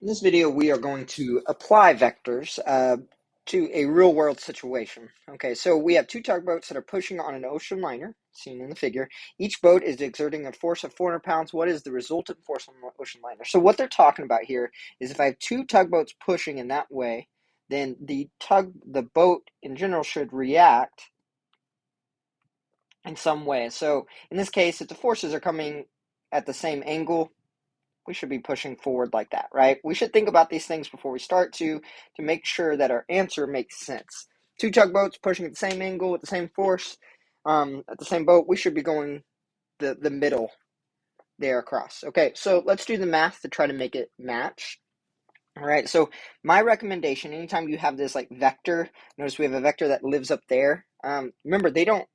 In this video, we are going to apply vectors to a real-world situation. Okay, so we have two tugboats that are pushing on an ocean liner, seen in the figure. Each boat is exerting a force of 400 pounds. What is the resultant force on the ocean liner? So what they're talking about here is if I have two tugboats pushing in that way, then the boat in general should react in some way. So in this case, if the forces are coming at the same angle, we should be pushing forward like that, right? We should think about these things before we start to make sure that our answer makes sense. Two tugboats pushing at the same angle with the same force at the same boat, we should be going the middle there across. Okay, so let's do the math to try to make it match. All right, so my recommendation, anytime you have this like vector, notice we have a vector that lives up there. Remember, they can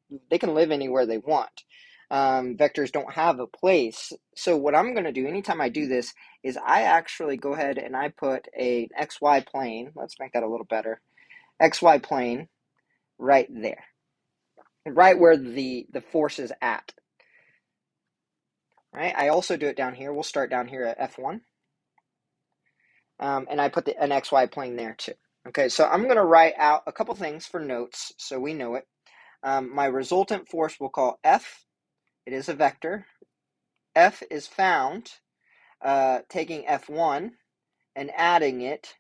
live anywhere they want. Vectors don't have a place. So what I'm going to do anytime I do this is I actually go ahead and I put an XY plane. Let's make that a little better. XY plane right there, right where the force is at. Right. I also do it down here. We'll start down here at F1. And I put an XY plane there too. Okay, so I'm going to write out a couple things for notes so we know it. My resultant force we'll call F. It is a vector. F is found taking F1 and adding it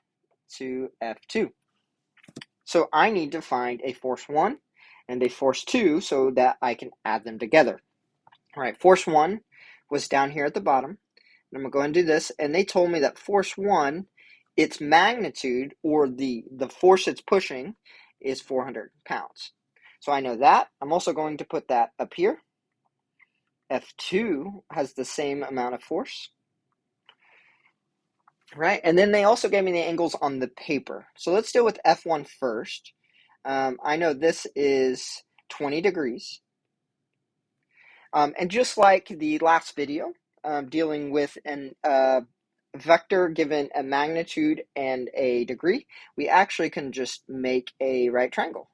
to F2. So I need to find a force 1 and a force 2 so that I can add them together. All right, force 1 was down here at the bottom. I'm going to go and do this, and they told me that force 1, its magnitude, or the force it's pushing, is 400 pounds. So I know that. I'm also going to put that up here. F2 has the same amount of force. Right, and then they also gave me the angles on the paper. So let's deal with F1 first. I know this is 20 degrees. And just like the last video, dealing with an vector given a magnitude and a degree, we actually can just make a right triangle.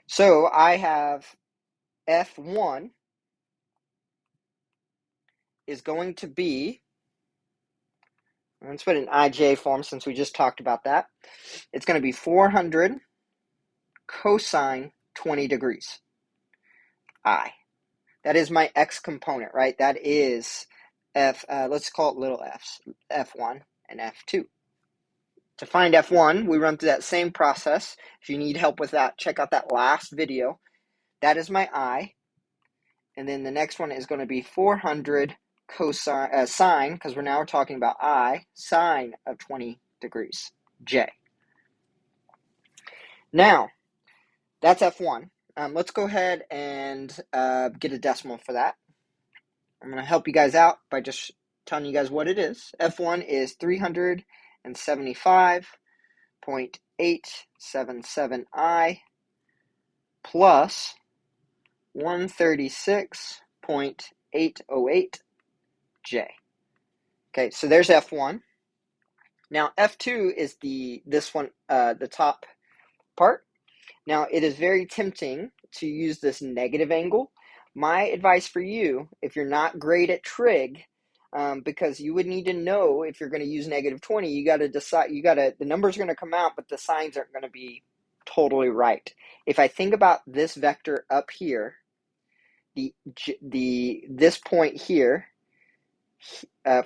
So I have F1 is going to be, let's put an IJ form since we just talked about that. It's going to be 400 cosine 20 degrees. I. That is my X component, right? That is let's call it little f's, F1 and F2. To find F1, we run through that same process. If you need help with that, check out that last video. That is my I. And then the next one is going to be 400 cosine, sine, because we're talking about I, sine of 20 degrees, J. Now, that's F1. Let's go ahead and get a decimal for that. I'm going to help you guys out by just telling you guys what it is. F1 is 375.877I plus 136.808J. Okay, so there's F1. Now F2 is the top part. Now it is very tempting to use this negative angle. My advice for you, if you're not great at trig, because you would need to know if you're going to use negative 20, you got to decide, the numbers are going to come out, but the signs aren't going to be totally right. If I think about this vector up here, this point here,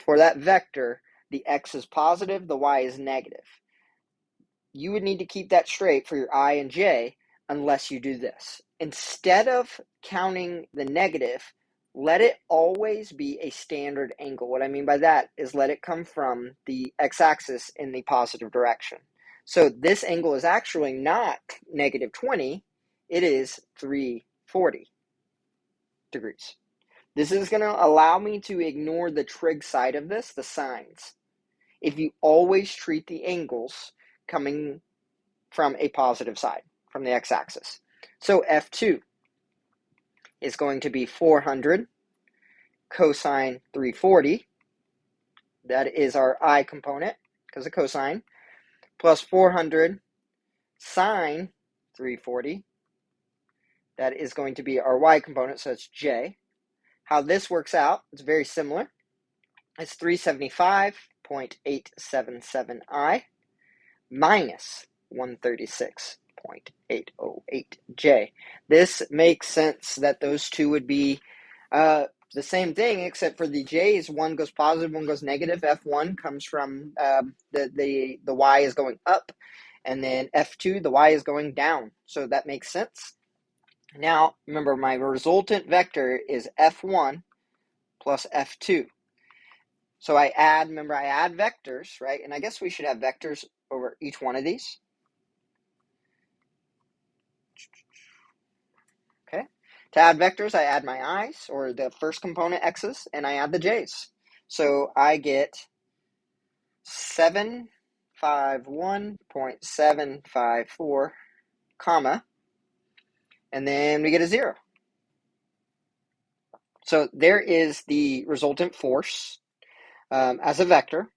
for that vector, the x is positive, the y is negative. You would need to keep that straight for your I and j unless you do this. Instead of counting the negative, let it always be a standard angle. What I mean by that is let it come from the x-axis in the positive direction. So this angle is actually not negative 20, it is 340 degrees. This is going to allow me to ignore the trig side of this, the signs. If you always treat the angles coming from a positive side, from the x-axis. So F2 is going to be 400 cosine 340. That is our I component because of cosine, plus 400 sine 340. That is going to be our y component, so it's J. How this works out, it's very similar. It's 375.877 136.877I minus 136.808J. This makes sense that those two would be the same thing, except for the J's, one goes positive, one goes negative. F1 comes from the Y is going up, and then F2, the Y is going down. So that makes sense. Now, remember, my resultant vector is F1 plus F2. So I add vectors, right? And I guess we should have vectors over each one of these. Okay. To add vectors, I add my i's, or the first component x's, and I add the j's. So I get 751.754, comma, and then we get a 0. So there is the resultant force as a vector.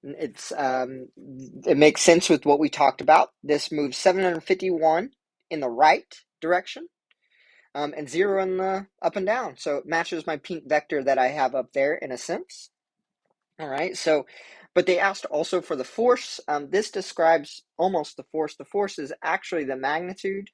It makes sense with what we talked about. This moves 751 in the right direction, and 0 in the up and down. So it matches my pink vector that I have up there in a sense. All right, so, but they asked also for the force. This describes almost the force. The force is actually the magnitude.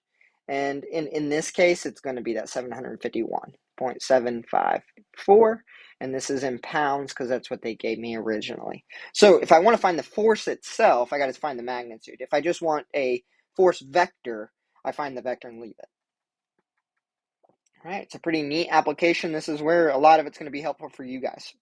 And in this case, it's going to be that 751.754. And this is in pounds because that's what they gave me originally. So if I want to find the force itself, I got to find the magnitude. If I just want a force vector, I find the vector and leave it. All right, it's a pretty neat application. This is where a lot of it's going to be helpful for you guys.